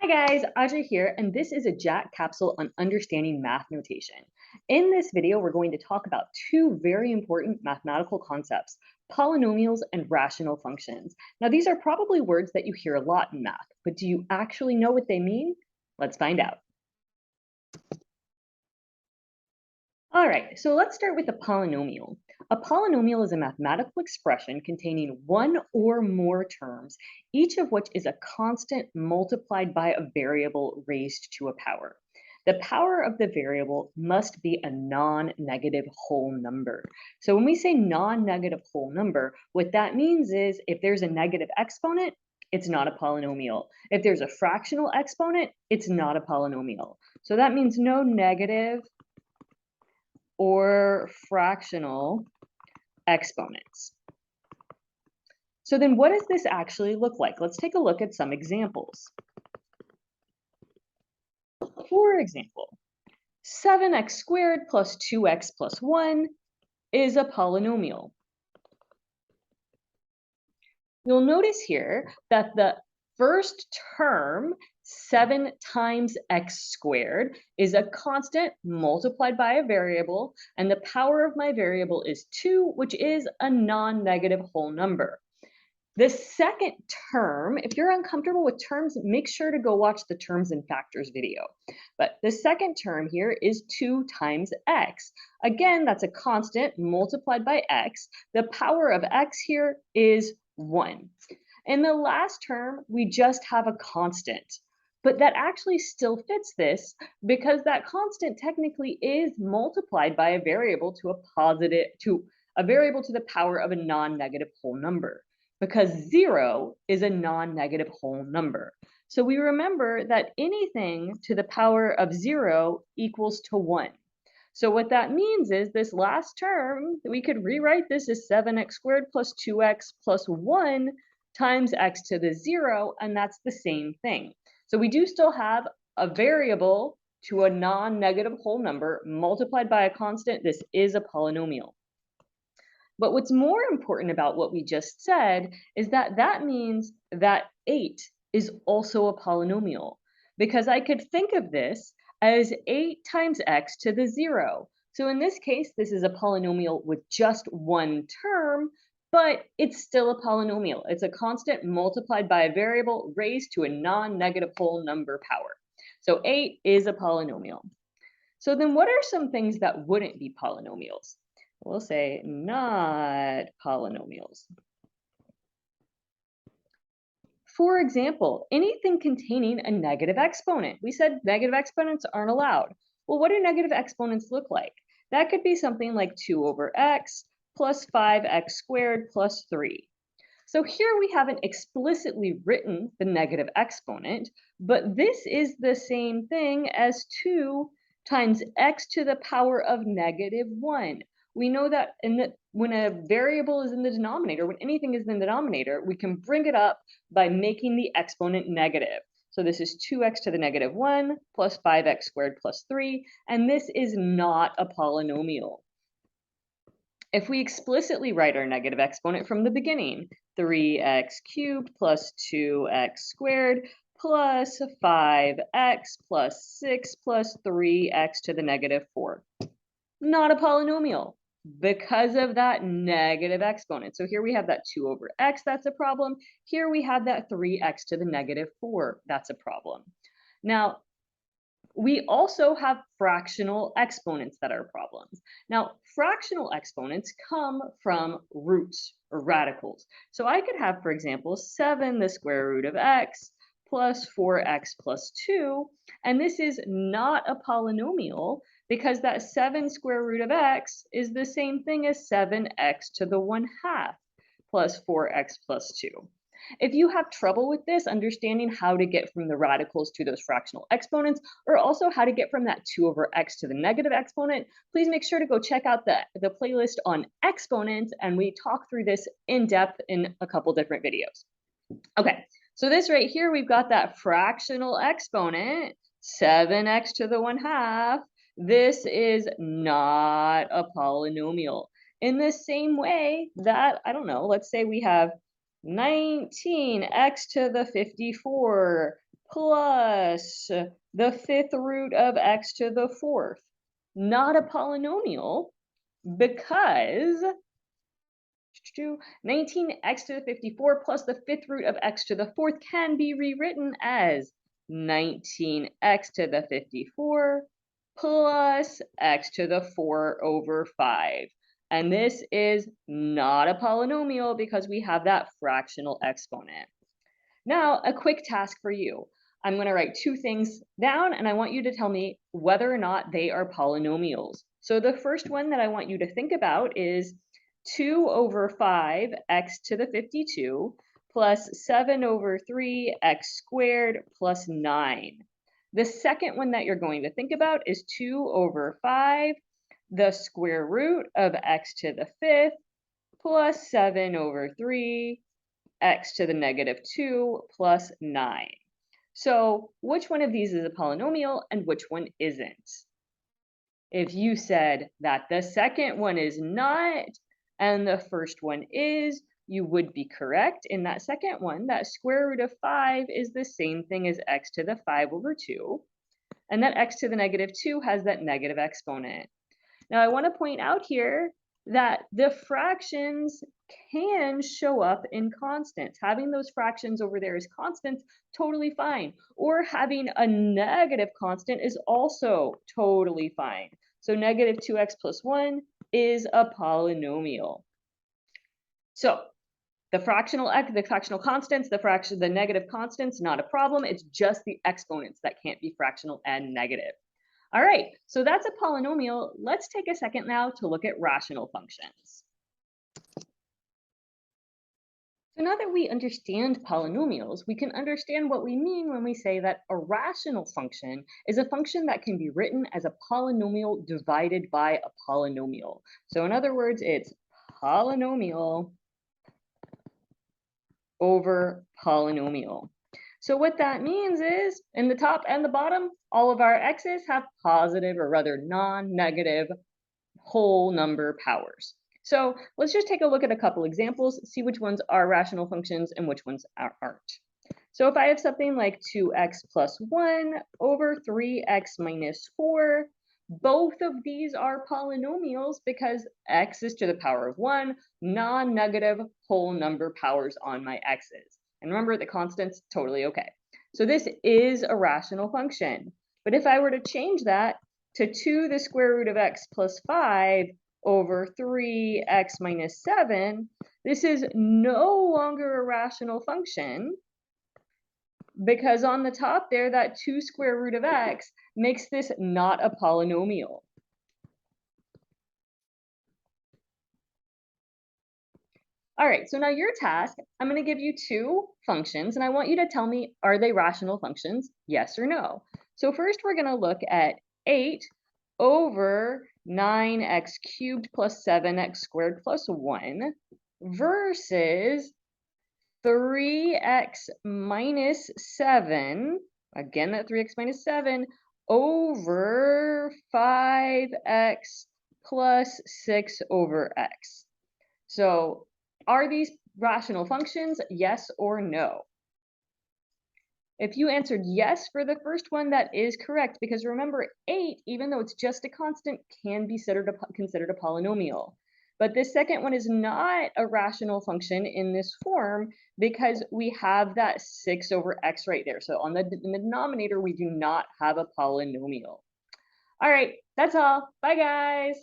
Hi guys, Audrey here, and this is a JAC capsule on understanding math notation. In this video, we're going to talk about two very important mathematical concepts, polynomials and rational functions. Now, these are probably words that you hear a lot in math, but do you actually know what they mean? Let's find out. All right, so let's start with a polynomial. A polynomial is a mathematical expression containing one or more terms, each of which is a constant multiplied by a variable raised to a power. The power of the variable must be a non-negative whole number. So when we say non-negative whole number, what that means is if there's a negative exponent, it's not a polynomial. If there's a fractional exponent, it's not a polynomial. So that means no negative or fractional exponents. So then what does this actually look like? Let's take a look at some examples. For example, 7x squared plus 2x plus 1 is a polynomial. You'll notice here that the first term, 7 times x squared, is a constant multiplied by a variable, and the power of my variable is 2, which is a non-negative whole number. The second term, if you're uncomfortable with terms, make sure to go watch the terms and factors video. But the second term here is 2 times x. Again, that's a constant multiplied by x. The power of x here is 1. In the last term, we just have a constant. But that actually still fits this because that constant technically is multiplied by a variable to a variable to the power of a non-negative whole number, because 0 is a non-negative whole number. So we remember that anything to the power of 0 equals to 1. So what that means is this last term, we could rewrite this as 7x squared plus 2x plus 1 times x to the 0, and that's the same thing. So we do still have a variable to a non-negative whole number multiplied by a constant. This is a polynomial. But what's more important about what we just said is that that means that 8 is also a polynomial, because I could think of this as 8 times x to the 0. So in this case, this is a polynomial with just one term, but it's still a polynomial. It's a constant multiplied by a variable raised to a non-negative whole number power. So 8 is a polynomial. So then what are some things that wouldn't be polynomials? We'll say not polynomials. For example, anything containing a negative exponent. We said negative exponents aren't allowed. Well, what do negative exponents look like? That could be something like 2 over x plus 5x squared plus 3. So here we haven't explicitly written the negative exponent, but this is the same thing as 2 times x to the power of negative 1. We know that when a variable is in the denominator, when anything is in the denominator, we can bring it up by making the exponent negative. So this is 2x to the negative 1 plus 5x squared plus 3, and this is not a polynomial. If we explicitly write our negative exponent from the beginning, 3x cubed plus 2x squared plus 5x plus 6 plus 3x to the negative 4. Not a polynomial because of that negative exponent. So here we have that 2 over x, that's a problem. Here we have that 3x to the negative 4, that's a problem. Now, we also have fractional exponents that are problems. Now, fractional exponents come from roots or radicals. So I could have, for example, 7 the square root of x plus 4x plus 2, and this is not a polynomial because that 7 square root of x is the same thing as 7x to the 1/2 plus 4x plus 2. If you have trouble with this, understanding how to get from the radicals to those fractional exponents, or also how to get from that 2 over x to the negative exponent, please make sure to go check out the playlist on exponents, and we talk through this in depth in a couple different videos. Okay, so this right here, we've got that fractional exponent, 7x to the 1/2. This is not a polynomial. In the same way that, I don't know, let's say we have 19x to the 54 plus the fifth root of x to the fourth. Not a polynomial because 19x to the 54 plus the fifth root of x to the fourth can be rewritten as 19x to the 54 plus x to the 4 over 5. And this is not a polynomial because we have that fractional exponent. Now, a quick task for you. I'm going to write two things down, and I want you to tell me whether or not they are polynomials. So the first one that I want you to think about is 2 over 5 x to the 52 plus 7 over 3 x squared plus 9. The second one that you're going to think about is 2 over 5, the square root of x to the fifth plus 7 over 3 x to the negative 2 plus 9. So which one of these is a polynomial and which one isn't? If you said that the second one is not and the first one is, you would be correct. In that second one, that square root of 5 is the same thing as x to the 5 over 2. And that x to the negative 2 has that negative exponent. Now I want to point out here that the fractions can show up in constants. Having those fractions over there as constants, totally fine. Or having a negative constant is also totally fine. So negative 2x plus 1 is a polynomial. So the fractional constants, the negative constants, not a problem. It's just the exponents that can't be fractional and negative. All right, so that's a polynomial. Let's take a second now to look at rational functions. So now that we understand polynomials, we can understand what we mean when we say that a rational function is a function that can be written as a polynomial divided by a polynomial. So in other words, it's polynomial over polynomial. So what that means is, in the top and the bottom, all of our x's have positive, or rather non-negative, whole number powers. So let's just take a look at a couple examples, see which ones are rational functions and which ones aren't. So if I have something like 2x plus 1 over 3x minus 4, both of these are polynomials because x is to the power of 1, non-negative whole number powers on my x's. And remember, the constant's totally okay. So this is a rational function. But if I were to change that to 2 the square root of x plus 5 over 3x minus 7, this is no longer a rational function because on the top there, that 2 square root of x makes this not a polynomial. All right, so now your task, I'm going to give you two functions, and I want you to tell me, are they rational functions, yes or no? So first we're going to look at 8 over 9x cubed plus 7x squared plus 1 versus 3x minus 7, again that 3x minus 7, over 5x plus 6 over x. So are these rational functions, yes or no? If you answered yes for the first one, that is correct, because remember, 8, even though it's just a constant, can be considered a polynomial. But this second one is not a rational function in this form because we have that 6 over x right there. So in the denominator, we do not have a polynomial. All right, that's all. Bye, guys.